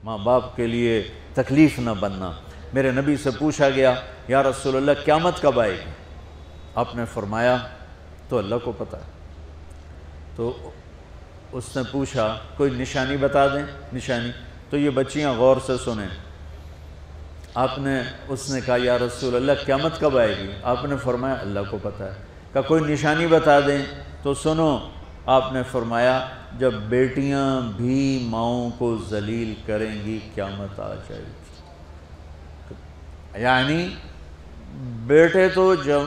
ماں باپ کے لیے تکلیف نہ بننا۔ میرے نبی سے پوچھا گیا یا رسول اللہ قیامت کب آئے گی؟ آپ نے فرمایا تو اللہ کو پتہ ہے۔ تو اس نے پوچھا کوئی نشانی بتا دیں، نشانی؟ تو یہ بچیاں غور سے سنیں۔ اس نے کہا یا رسول اللہ قیامت کب آئے گی؟ آپ نے فرمایا اللہ کو پتہ ہے۔ کہا کوئی نشانی بتا دیں؟ تو سنو، آپ نے فرمایا جب بیٹیاں بھی ماؤں کو ذلیل کریں گی قیامت آ جائے گی۔ یعنی بیٹے تو جب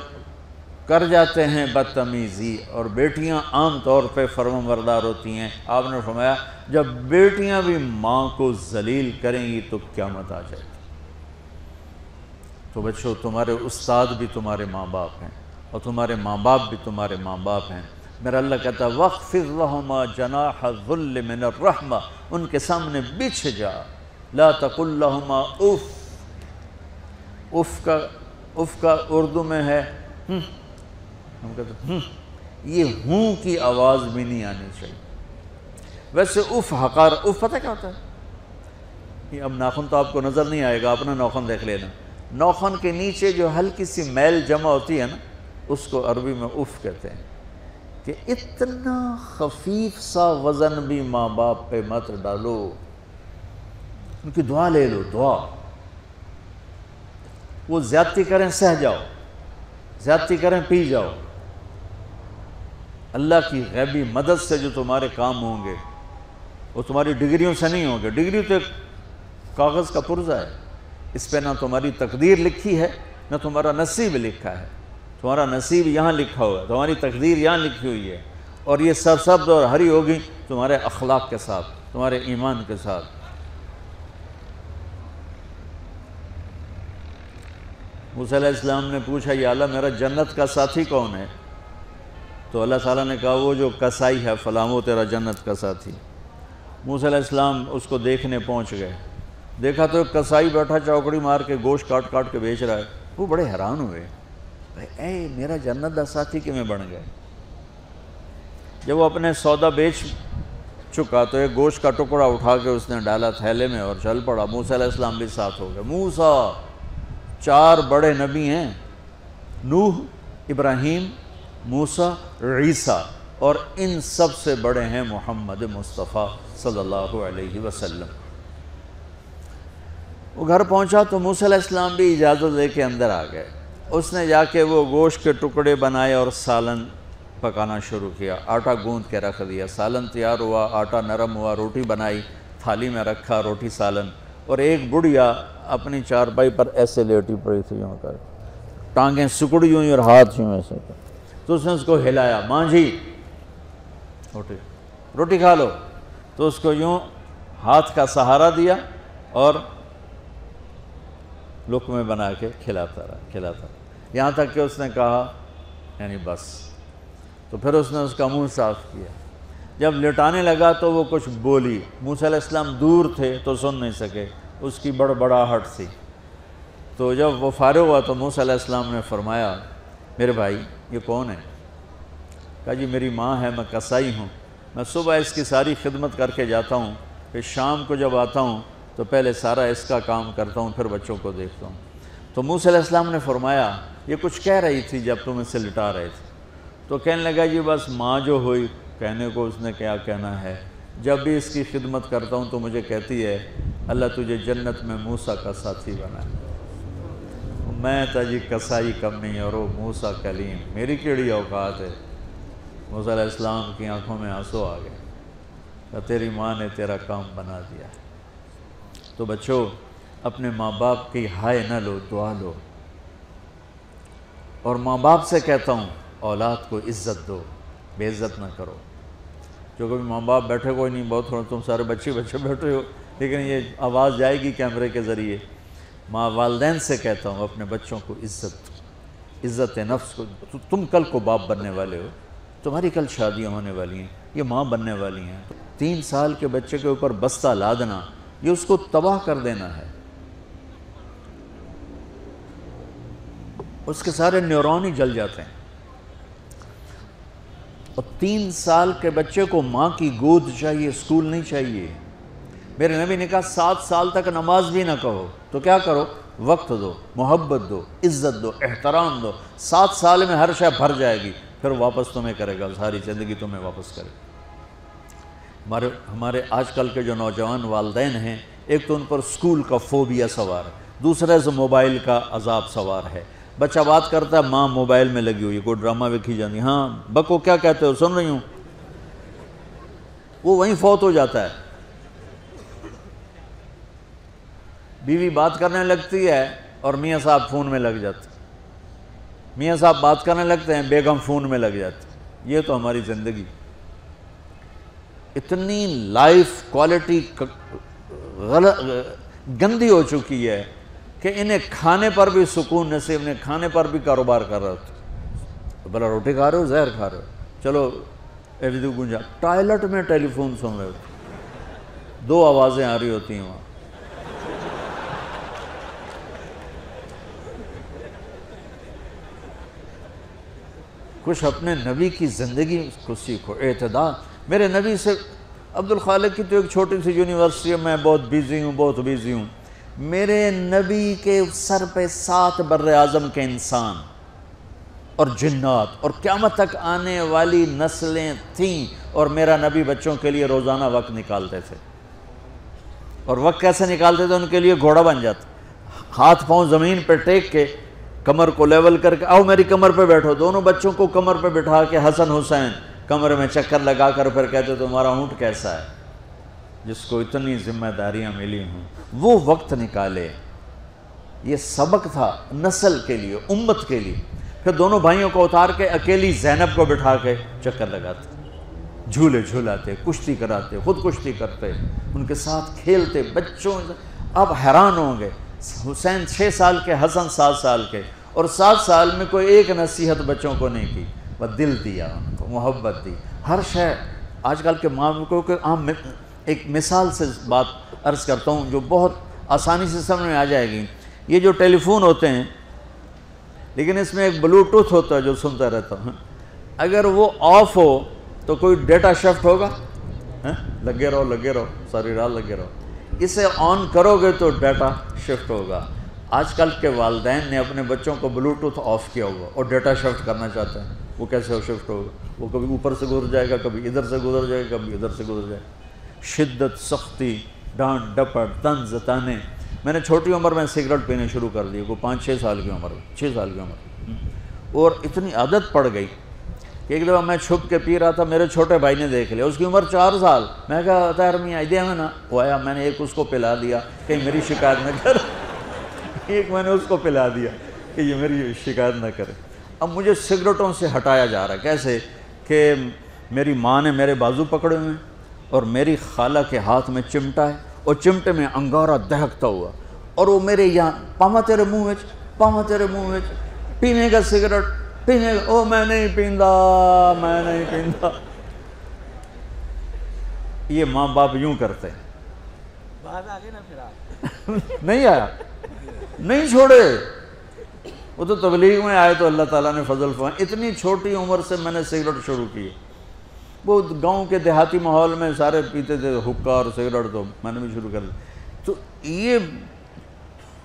کر جاتے ہیں بدتمیزی اور بیٹیاں عام طور پہ فرمانبردار ہوتی ہیں، آپ نے فرمایا جب بیٹیاں بھی ماں کو ذلیل کریں گی تو قیامت آ جائے گی۔ تو بچوں، تمہارے استاد بھی تمہارے ماں باپ ہیں اور تمہارے ماں باپ بھی تمہارے ماں باپ ہیں۔ میرا اللہ کہتا ہے وَاخْفِضْ لَهُمَا جَنَاحَ الذُّلِّ مِنَ الرَّحْمَةِ، ان کے سامنے بچھ جا، لا تقل لهما اف۔ اف کا اردو میں ہے ہم کہتے ہیں یہ ہوں کی آواز بھی نہیں آنی چاہیے۔ ویسے اف حقار، اف پتہ کیا ہوتا ہے؟ یہ اب ناخن تو آپ کو نظر نہیں آئے گا، اپنا ناخن دیکھ لینا۔ ناخن کے نیچے جو ہلکی سی میل جمع ہوتی ہے نا، اس کو عربی میں اف کہتے ہیں۔ کہ اتنا خفیف سا وزن بھی ماں باپ پہ مت ڈالو، ان کی دعا لے لو، دعا۔ وہ زیادتی کریں سہ جاؤ، زیادتی کریں پی جاؤ۔ اللہ کی غیبی مدد سے جو تمہارے کام ہوں گے وہ تمہاری ڈگریوں سے نہیں ہوں گے۔ ڈگری تو ایک کاغذ کا پرزہ ہے، اس پہ نہ تمہاری تقدیر لکھی ہے نہ تمہارا نصیب لکھا ہے۔ تمہارا نصیب یہاں لکھا ہوا ہے، تمہاری تقدیر یہاں لکھی ہوئی ہے، اور یہ سرسبز اور ہری ہوگی تمہارے اخلاق کے ساتھ، تمہارے ایمان کے ساتھ۔ موسیٰ علیہ السلام نے پوچھا یا اللہ میرا جنت کا ساتھی کون ہے؟ تو اللہ تعالیٰ نے کہا وہ جو کسائی ہے فلاں وہ تیرا جنت کا ساتھی۔ موسیٰ علیہ السلام اس کو دیکھنے پہنچ گئے، دیکھا تو ایک کسائی بیٹھا چوکڑی مار کے گوشت کاٹ کاٹ کے بیچ رہا ہے۔ وہ بڑے حیران ہوئے، اے میرا جنت کا ساتھی کیوں بن گئے؟ جب وہ اپنے سودا بیچ چکا تو ایک گوشت کا ٹکڑا اٹھا کے اس نے ڈالا تھیلے میں اور چل پڑا۔ موسیٰ علیہ السلام بھی ساتھ ہو گئے۔ موسیٰ 4 بڑے نبی ہیں، نوح، ابراہیم، موسیٰ، عیسیٰ، اور ان سب سے بڑے ہیں محمد مصطفیٰ صلی اللہ علیہ وسلم۔ وہ گھر پہنچا تو موسیٰ علیہ السلام بھی اجازت دے کے اندر آ گئے۔ اس نے جا کے وہ گوشت کے ٹکڑے بنائے اور سالن پکانا شروع کیا، آٹا گوندھ کے رکھ دیا، سالن تیار ہوا، آٹا نرم ہوا، روٹی بنائی، تھالی میں رکھا روٹی سالن، اور ایک بڑھیا اپنی چارپائی پر ایسے لیٹی پڑی تھی، یوں کر ٹانگیں سکڑی ہوئی اور ہاتھ یوں ایسے کر۔ تو اس نے اس کو ہلایا، ماں جی روٹی کھا لو۔ تو اس کو یوں ہاتھ کا سہارا دیا اور لقمے بنا کے کھلاتا رہا، یہاں تک کہ اس نے کہا یعنی بس۔ تو پھر اس نے اس کا منہ صاف کیا۔ جب لٹانے لگا تو وہ کچھ بولی، موسیٰ علیہ السلام دور تھے تو سن نہیں سکے، اس کی بڑبڑاہٹ تھی۔ تو جب وہ فارغ ہوا تو موسیٰ علیہ السلام نے فرمایا میرے بھائی یہ کون ہے؟ کہا جی میری ماں ہے، میں کسائی ہوں، میں صبح اس کی ساری خدمت کر کے جاتا ہوں، پھر شام کو جب آتا ہوں تو پہلے سارا اس کا کام کرتا ہوں، پھر بچوں کو دیکھتا ہوں۔ تو موسیٰ علیہ السلام نے فرمایا یہ کچھ کہہ رہی تھی جب تم اسے لٹا رہے تھے؟ تو کہنے لگا جی بس ماں جو ہوئی، کہنے کو اس نے کیا کہنا ہے، جب بھی اس کی خدمت کرتا ہوں تو مجھے کہتی ہے اللہ تجھے جنت میں موسیٰ کا ساتھی بنا ہے۔ میں تا جی کسائی کمی اور وہ موسیٰ کلیم، میری کیڑی اوقات ہے۔ موسیٰ علیہ السلام کی آنکھوں میں آنسو آ گئے کہ تیری ماں نے تیرا کام بنا دیا۔ تو بچوں اپنے ماں باپ کی ہائے نہ لو، دعا لو۔ اور ماں باپ سے کہتا ہوں اولاد کو عزت دو، بے عزت نہ کرو۔ جو کبھی ماں باپ بیٹھے کوئی نہیں، بہت تھوڑا تم سارے بچے بیٹھے ہو، لیکن یہ آواز جائے گی کیمرے کے ذریعے۔ ماں والدین سے کہتا ہوں اپنے بچوں کو عزت نفس کو، تم کل کو باپ بننے والے ہو، تمہاری کل شادیاں ہونے والی ہیں، یہ ماں بننے والی ہیں۔ 3 سال کے بچے کے اوپر بستہ لادنا یہ اس کو تباہ کر دینا ہے، اس کے سارے نیورون ہی جل جاتے ہیں۔ اور 3 سال کے بچے کو ماں کی گود چاہیے، اسکول نہیں چاہیے۔ میرے نبی نے کہا 7 سال تک نماز بھی نہ کہو، تو کیا کرو؟ وقت دو، محبت دو، عزت دو، احترام دو، 7 سال میں ہر شے بھر جائے گی، پھر واپس تمہیں کرے گا، ساری زندگی تمہیں واپس کرے گا۔ ہمارے آج کل کے جو نوجوان والدین ہیں، ایک تو ان پر سکول کا فوبیا سوار ہے، دوسرے سے موبائل کا عذاب سوار ہے۔ بچہ بات کرتا ہے، ماں موبائل میں لگی ہوئی، کوئی ڈرامہ ویکھی جاتی، ہاں بکو کیا کہتے ہو، سن رہی ہوں، وہ وہیں فوت ہو جاتا ہے۔ بیوی بات کرنے لگتی ہے اور میاں صاحب فون میں لگ جاتے، میاں صاحب بات کرنے لگتے ہیں، بیگم فون میں لگ جاتی۔ یہ تو ہماری زندگی، اتنی لائف کوالٹی گندی ہو چکی ہے کہ انہیں کھانے پر بھی سکون نصیب نہیں، کھانے پر بھی کاروبار کر رہے ہوتے، بھلا روٹی کھا رہے ہو زہر کھا رہے ہو، چلو ایویدو گنجا، ٹائلٹ میں ٹیلی فون سن رہے ہوتے، 2 آوازیں آ رہی ہوتی ہیں وہاں۔ کچھ اپنے نبی کی زندگی کو سیکھو، اعتدال۔ میرے نبی سے عبد الخالق کی تو ایک چھوٹی سی یونیورسٹی ہے، میں بہت بیزی ہوں، میرے نبی کے سر پہ 7 بر اعظم کے انسان اور جنات اور قیامت تک آنے والی نسلیں تھیں، اور میرا نبی بچوں کے لیے روزانہ وقت نکالتے تھے، اور وقت کیسے نکالتے تھے؟ ان کے لیے گھوڑا بن جاتا، ہاتھ پاؤں زمین پہ ٹیک کے، کمر کو لیول کر کے، آؤ میری کمر پہ بیٹھو، دونوں بچوں کو کمر پہ بٹھا کے حسن حسین کمر میں چکر لگا کر پھر کہتے تمہارا اونٹ کیسا ہے، جس کو اتنی ذمہ داریاں ملی ہوں، وہ وقت نکالے۔ یہ سبق تھا نسل کے لیے، امت کے لیے۔ پھر دونوں بھائیوں کو اتار کے اکیلی زینب کو بٹھا کے چکر لگاتے، جھولے جھولاتے، کشتی کراتے، خود کشتی کرتے، ان کے ساتھ کھیلتے بچوں۔ آپ حیران ہوں گے، حسین 6 سال کے، حسن 7 سال کے، اور 7 سال میں کوئی ایک نصیحت بچوں کو نہیں کی، بس دل دیا ان کو، محبت دی، ہر شے۔ آج کل کے ماں کو عام ایک مثال سے بات عرض کرتا ہوں جو بہت آسانی سے سمجھ میں آ جائے گی۔ یہ جو ٹیلی فون ہوتے ہیں، لیکن اس میں ایک بلوٹوتھ ہوتا ہے جو سنتا رہتا ہوں، اگر وہ آف ہو تو کوئی ڈیٹا شفٹ ہوگا؟ لگے رہو ساری رات لگے رہو۔ اسے آن کرو گے تو ڈیٹا شفٹ ہوگا۔ آج کل کے والدین نے اپنے بچوں کو بلوٹوتھ آف کیا ہوا اور ڈیٹا شفٹ کرنا چاہتے ہیں، وہ کیسے شفٹ ہوگا؟ وہ کبھی اوپر سے گزر جائے گا، کبھی ادھر سے گزر جائے گا، کبھی ادھر سے گزر جائے گا۔ شدت، سختی، ڈانٹ ڈپٹ، طنز تانے۔ میں نے چھوٹی عمر میں سگریٹ پینے شروع کر دی، کوئی 5-6 سال کی عمر، 6 سال کی عمر، اور اتنی عادت پڑ گئی کہ ایک دفعہ میں چھپ کے پی رہا تھا، میرے چھوٹے بھائی نے دیکھ لیا، اس کی عمر 4 سال۔ میں کہا طاہر میاں دیا میں نا، وہ آیا، میں نے ایک اس کو پلا دیا کہ میری شکایت نہ کر، ایک میں نے اس کو پلا دیا کہ یہ میری شکایت نہ کرے۔ اب مجھے سگریٹوں سے ہٹایا جا رہا ہے، کیسے کہ میری ماں نے میرے بازو پکڑے ہوئے ہیں اور میری خالہ کے ہاتھ میں چمٹا ہے اور چمٹے میں انگارہ دہکتا ہوا، اور وہ میرے یہاں پاما تیرے منہ میں پینے کا سگریٹ پینے کا، او میں نہیں پیندا۔ یہ ماں باپ یوں کرتے ہیں۔ بات آگے نا پھر آپ نہیں آیا، نہیں چھوڑے۔ وہ تو تبلیغ میں آئے تو اللہ تعالیٰ نے فضل فرمایا، اتنی چھوٹی عمر سے میں نے سگریٹ شروع کی۔ وہ گاؤں کے دیہاتی ماحول میں سارے پیتے تھے حکا اور سگریٹ، تو میں نے بھی شروع کر دی۔ تو یہ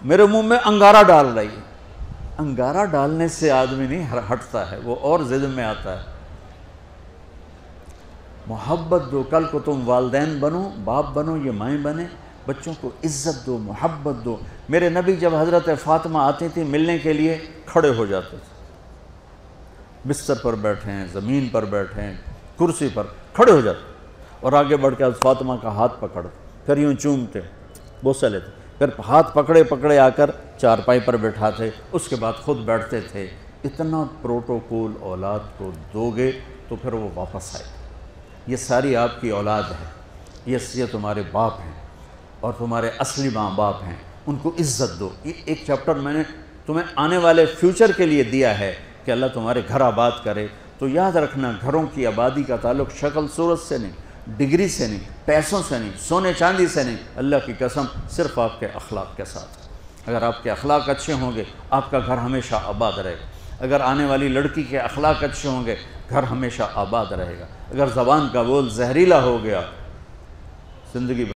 میرے منہ میں انگارہ ڈال رہی ہے۔ انگارہ ڈالنے سے آدمی نہیں ہٹتا ہے، وہ اور ضد میں آتا ہے۔ محبت دو، کل کو تم والدین بنو، باپ بنو، یہ مائیں بنے، بچوں کو عزت دو، محبت دو۔ میرے نبی جب حضرت فاطمہ آتی تھی ملنے کے لیے، کھڑے ہو جاتے تھے، بستر پر بیٹھے ہیں، زمین پر بیٹھے ہیں، کرسی پر کھڑے ہو جاتے، اور آگے بڑھ کے فاطمہ کا ہاتھ پکڑ، پھر یوں چومتے، بوسہ لیتے، پھر ہاتھ پکڑے آ کر چارپائی پر بٹھاتے، اس کے بعد خود بیٹھتے تھے۔ اتنا پروٹوکول اولاد کو دو گے تو پھر وہ واپس آئے۔ یہ ساری آپ کی اولاد ہے، یہ تمہارے باپ ہیں اور تمہارے اصلی ماں باپ ہیں، ان کو عزت دو۔ یہ ایک چیپٹر میں نے تمہیں آنے والے فیوچر کے لیے دیا ہے کہ اللہ تمہارے گھر آباد کرے۔ تو یاد رکھنا، گھروں کی آبادی کا تعلق شکل صورت سے نہیں، ڈگری سے نہیں، پیسوں سے نہیں، سونے چاندی سے نہیں، اللہ کی قسم صرف آپ کے اخلاق کے ساتھ۔ اگر آپ کے اخلاق اچھے ہوں گے، آپ کا گھر ہمیشہ آباد رہے گا۔ اگر آنے والی لڑکی کے اخلاق اچھے ہوں گے، گھر ہمیشہ آباد رہے گا۔ اگر زبان کا بول زہریلا ہو گیا، زندگی